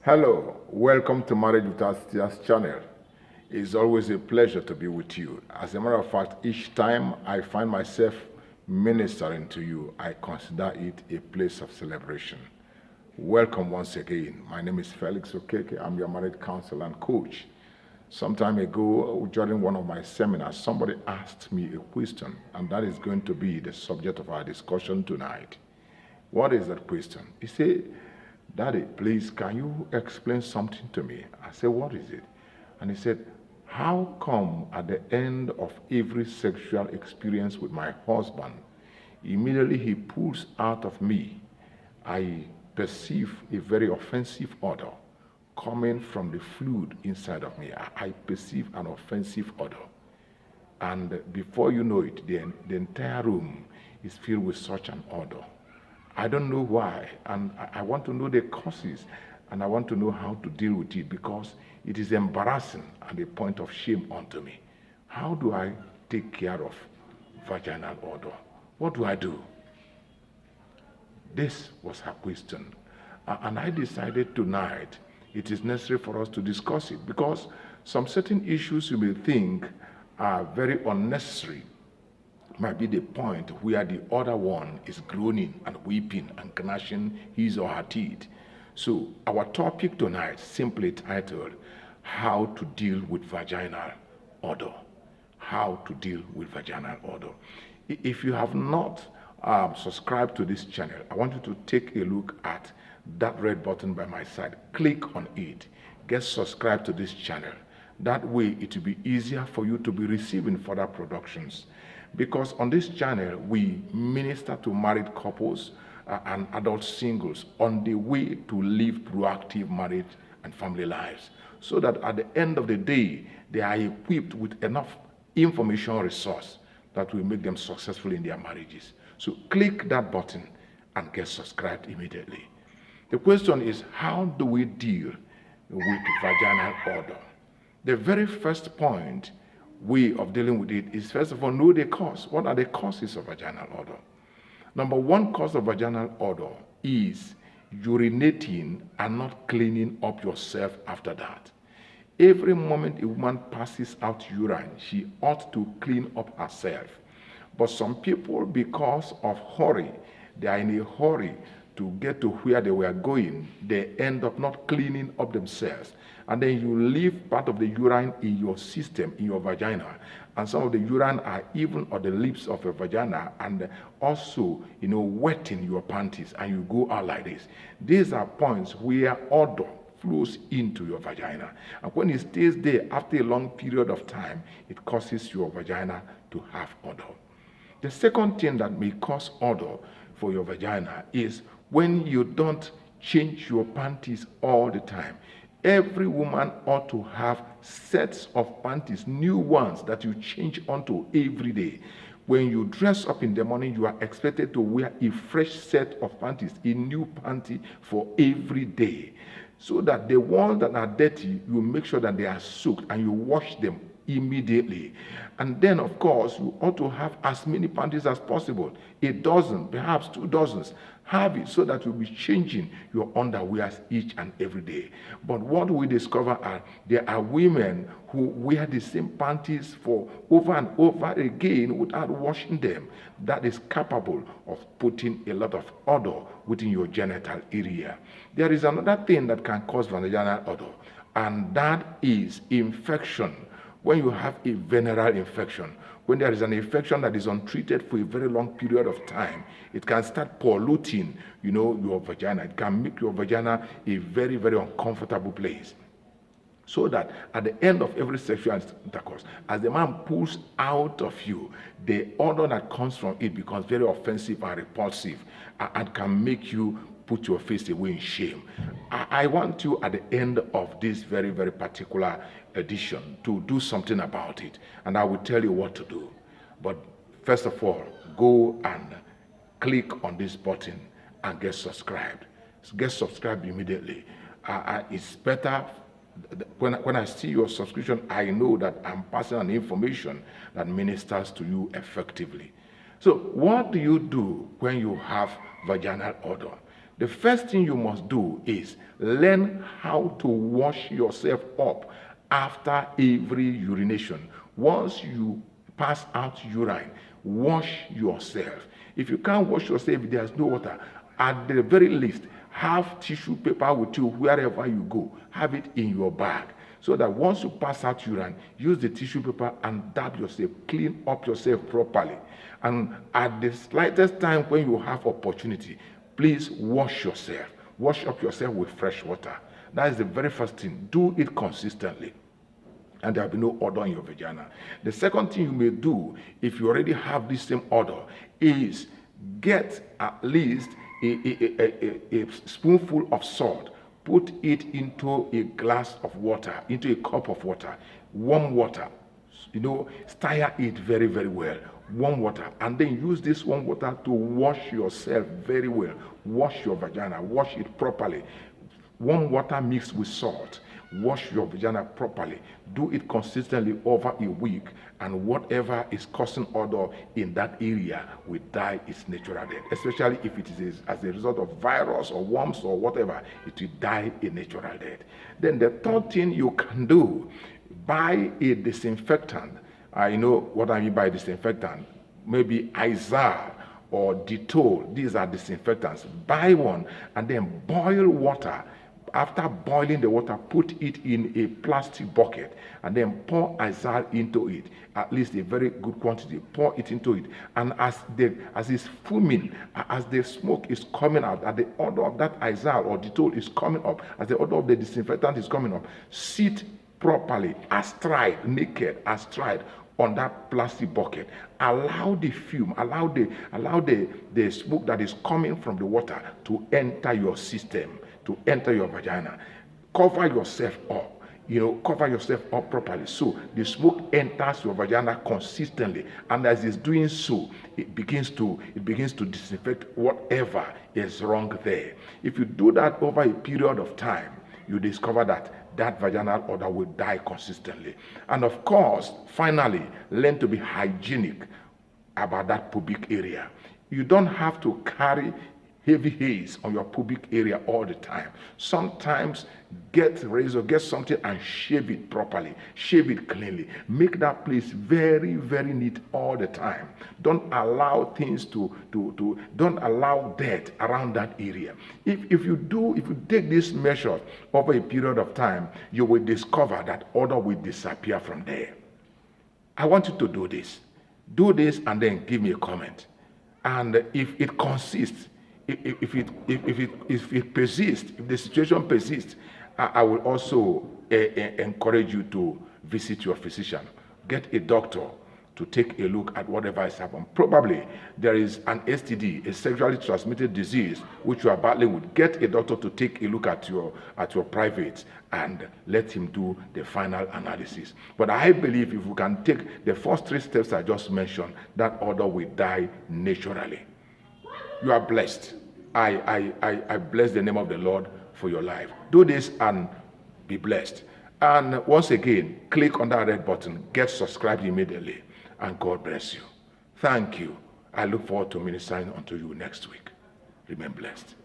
Hello, welcome to Marriage Without Tears channel. It's always a pleasure to be with you. As a matter of fact, each time I find myself ministering to you, I consider it a place of celebration. Welcome once again. My name is Felix Okeke. I'm your marriage counselor and coach. Some time ago, during one of my seminars, somebody asked me a question, and that is going to be the subject of our discussion tonight. What is that question? He said, "Daddy, please, can you explain something to me?" I said, "What is it?" And he said, "How come at the end of every sexual experience with my husband, immediately he pulls out of me, I perceive a very offensive odor coming from the fluid inside of me. I perceive an offensive odor. And before you know it, the entire room is filled with such an odor. I don't know why, and I want to know the causes, and I want to know how to deal with it because it is embarrassing and a point of shame unto me. How do I take care of vaginal odor? What do I do?" This was her question. And I decided tonight it is necessary for us to discuss it because some certain issues you may think are very unnecessary might be the point where the other one is groaning and weeping and gnashing his or her teeth. So our topic tonight simply titled, How to Deal with Vaginal Odor. How to deal with vaginal odor. If you have not subscribed to this channel, I want you to take a look at that red button by my side. Click on it. Get subscribed to this channel. That way it will be easier for you to be receiving further productions. Because on this channel, we minister to married couples and adult singles on the way to live proactive marriage and family lives. So that at the end of the day, they are equipped with enough information resource that will make them successful in their marriages. So click that button and get subscribed immediately. The question is, how do we deal with vaginal odor? The very first way of dealing with it is, first of all, know the cause. What are the causes of vaginal odor? Number one cause of vaginal odor is urinating and not cleaning up yourself after that. Every moment a woman passes out urine, she ought to clean up herself. But some people, because of hurry, they are in a hurry to get to where they were going, they end up not cleaning up themselves. And then you leave part of the urine in your system, in your vagina. And some of the urine are even on the lips of your vagina and also, wetting your panties, and you go out like this. These are points where odor flows into your vagina. And when it stays there after a long period of time, it causes your vagina to have odor. The second thing that may cause odor for your vagina is when you don't change your panties all the time. Every woman ought to have sets of panties, new ones that you change onto every day. When you dress up in the morning, you are expected to wear a fresh set of panties, a new panty for every day. So that the ones that are dirty, you make sure that they are soaked and you wash them immediately. And then, of course, you ought to have as many panties as possible. A dozen, perhaps 2 dozens. Have it so that you'll be changing your underwear each and every day. But what we discover are there are women who wear the same panties for over and over again without washing them. That is capable of putting a lot of odor within your genital area. There is another thing that can cause vaginal odor, and that is infection. When you have a venereal infection, when there is an infection that is untreated for a very long period of time, it can start polluting, your vagina. It can make your vagina a very, very uncomfortable place. So that at the end of every sexual intercourse, as the man pulls out of you, the odor that comes from it becomes very offensive and repulsive and can make you put your face away in shame. I want you at the end of this very, very particular edition to do something about it, and I will tell you what to do. But first of all, go and click on this button and get subscribed. Get subscribed immediately. It's better when I see your subscription, I know that I'm passing on information that ministers to you effectively. So what do you do when you have vaginal odor? The first thing you must do is learn how to wash yourself up after every urination. Once you pass out urine, wash yourself. If you can't wash yourself, if there's no water, at the very least, have tissue paper with you wherever you go. Have it in your bag, so that once you pass out urine, use the tissue paper and dab yourself, clean up yourself properly. And at the slightest time when you have opportunity, please wash yourself. Wash up yourself with fresh water. That is the very first thing. Do it consistently, and there will be no odor in your vagina. The second thing you may do, if you already have this same odor, is get at least a spoonful of salt. Put it into a glass of water, into a cup of water, warm water. Stir it very, very well. Warm water, and then use this warm water to wash yourself very well. Wash your vagina, wash it properly. Warm water mixed with salt. Wash your vagina properly. Do it consistently over a week, and whatever is causing odor in that area will die its natural death. Especially if it is as a result of virus or worms or whatever, it will die a natural death. Then the third thing you can do, buy a disinfectant. I know what I mean by disinfectant. Maybe Izal or Dettol. These are disinfectants. Buy one and then boil water. After boiling the water, put it in a plastic bucket and then pour Izal into it. At least a very good quantity. Pour it into it. And as it's fuming, as the smoke is coming out, as the odor of that Izal or Dettol is coming up, as the odor of the disinfectant is coming up, sit properly, astride, naked, astride on that plastic bucket. Allow the fume, allow the smoke that is coming from the water to enter your system, to enter your vagina. Cover yourself up. Cover yourself up properly, so the smoke enters your vagina consistently, and as it's doing so, it begins to disinfect whatever is wrong there. If you do that over a period of time, you discover that vaginal odor will die consistently. And of course, finally, learn to be hygienic about that pubic area. You don't have to carry heavy haze on your pubic area all the time. Sometimes get razor, get something and shave it properly. Shave it cleanly. Make that place very, very neat all the time. Don't allow things don't allow dirt around that area. If you take this measure over a period of time, you will discover that odor will disappear from there. I want you to do this. Do this and then give me a comment. And if it consists, if it persists, if the situation persists, I will also encourage you to visit your physician. Get a doctor to take a look at whatever has happened. Probably there is an STD, a sexually transmitted disease, which you are battling with. Get a doctor to take a look at your privates and let him do the final analysis. But I believe if we can take the first 3 steps I just mentioned, that odor will die naturally. You are blessed. I bless the name of the Lord for your life. Do this and be blessed. And once again, click on that red button, get subscribed immediately, and God bless you. Thank you. I look forward to ministering unto you next week. Remain blessed.